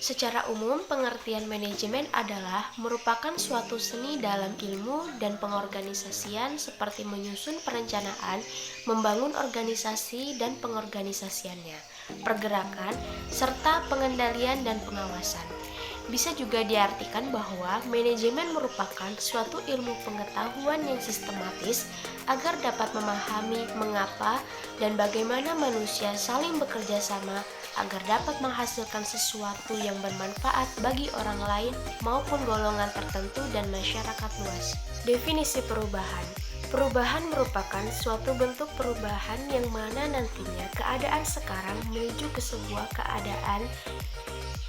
Secara umum, pengertian manajemen adalah merupakan suatu seni dalam ilmu dan pengorganisasian seperti menyusun perencanaan, membangun organisasi dan pengorganisasiannya, pergerakan, serta pengendalian dan pengawasan. Bisa juga diartikan bahwa manajemen merupakan suatu ilmu pengetahuan yang sistematis agar dapat memahami mengapa dan bagaimana manusia saling bekerja sama agar dapat menghasilkan sesuatu yang bermanfaat bagi orang lain maupun golongan tertentu dan masyarakat luas. Definisi perubahan. Perubahan merupakan suatu bentuk perubahan yang mana nantinya keadaan sekarang menuju ke sebuah keadaan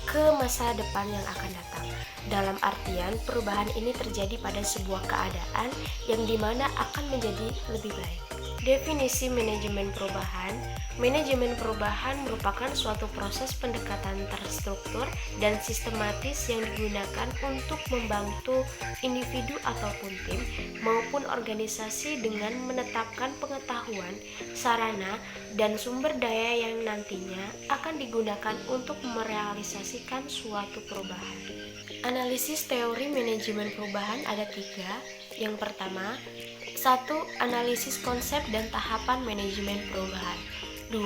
ke masa depan yang akan datang. Dalam artian, perubahan ini terjadi pada sebuah keadaan yang dimana akan menjadi lebih baik. Definisi manajemen perubahan. Manajemen perubahan merupakan suatu proses pendekatan terstruktur dan sistematis yang digunakan untuk membantu individu ataupun tim maupun organisasi dengan menetapkan pengetahuan, sarana, dan sumber daya yang nantinya akan digunakan untuk merealisasikan suatu perubahan. Analisis teori manajemen perubahan ada 3. Yang pertama, 1. Analisis konsep dan tahapan manajemen perubahan. 2.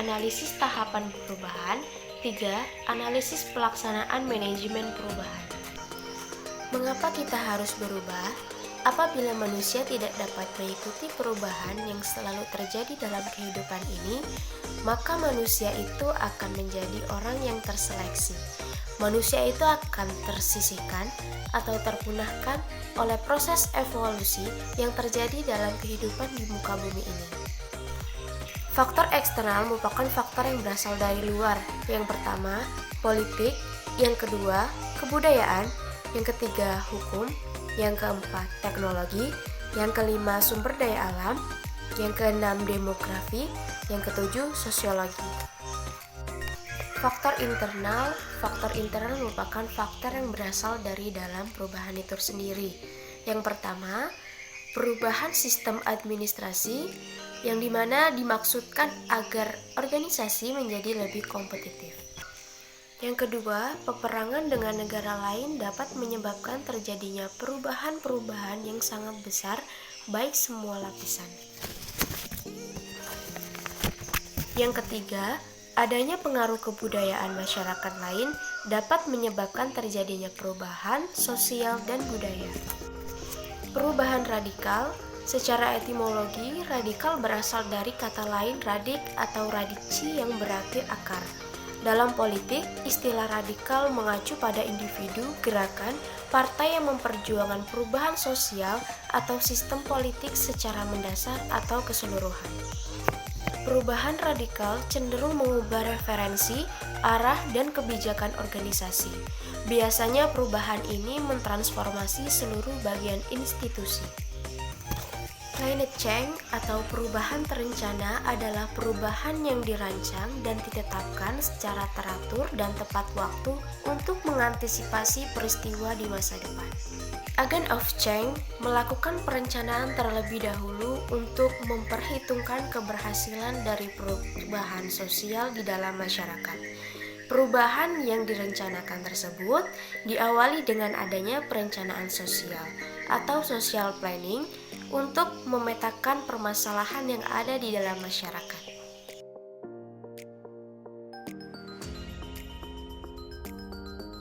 Analisis tahapan perubahan. 3. Analisis pelaksanaan manajemen perubahan. Mengapa kita harus berubah? Apabila manusia tidak dapat mengikuti perubahan yang selalu terjadi dalam kehidupan ini, maka manusia itu akan menjadi orang yang terseleksi. Manusia itu akan tersisihkan atau terpunahkan oleh proses evolusi yang terjadi dalam kehidupan di muka bumi ini. Faktor eksternal merupakan faktor yang berasal dari luar. Yang pertama, politik. Yang kedua, kebudayaan. Yang ketiga, hukum. Yang keempat, teknologi. Yang kelima, sumber daya alam. Yang keenam, demografi. Yang ketujuh, sosiologi. Faktor internal merupakan faktor yang berasal dari dalam perubahan itu sendiri. Yang pertama, perubahan sistem administrasi yang dimana dimaksudkan agar organisasi menjadi lebih kompetitif. Yang kedua, peperangan dengan negara lain dapat menyebabkan terjadinya perubahan-perubahan yang sangat besar baik semua lapisan. Yang ketiga, adanya pengaruh kebudayaan masyarakat lain dapat menyebabkan terjadinya perubahan sosial dan budaya. Perubahan radikal. Secara etimologi, radikal berasal dari kata lain radik atau radici yang berarti akar. Dalam politik, istilah radikal mengacu pada individu, gerakan, partai yang memperjuangkan perubahan sosial atau sistem politik secara mendasar atau keseluruhan. Perubahan radikal cenderung mengubah referensi, arah, dan kebijakan organisasi. Biasanya perubahan ini mentransformasi seluruh bagian institusi. Climate change atau perubahan terencana adalah perubahan yang dirancang dan ditetapkan secara teratur dan tepat waktu untuk mengantisipasi peristiwa di masa depan. Agent of change melakukan perencanaan terlebih dahulu untuk memperhitungkan keberhasilan dari perubahan sosial di dalam masyarakat. Perubahan yang direncanakan tersebut diawali dengan adanya perencanaan sosial atau social planning untuk memetakan permasalahan yang ada di dalam masyarakat.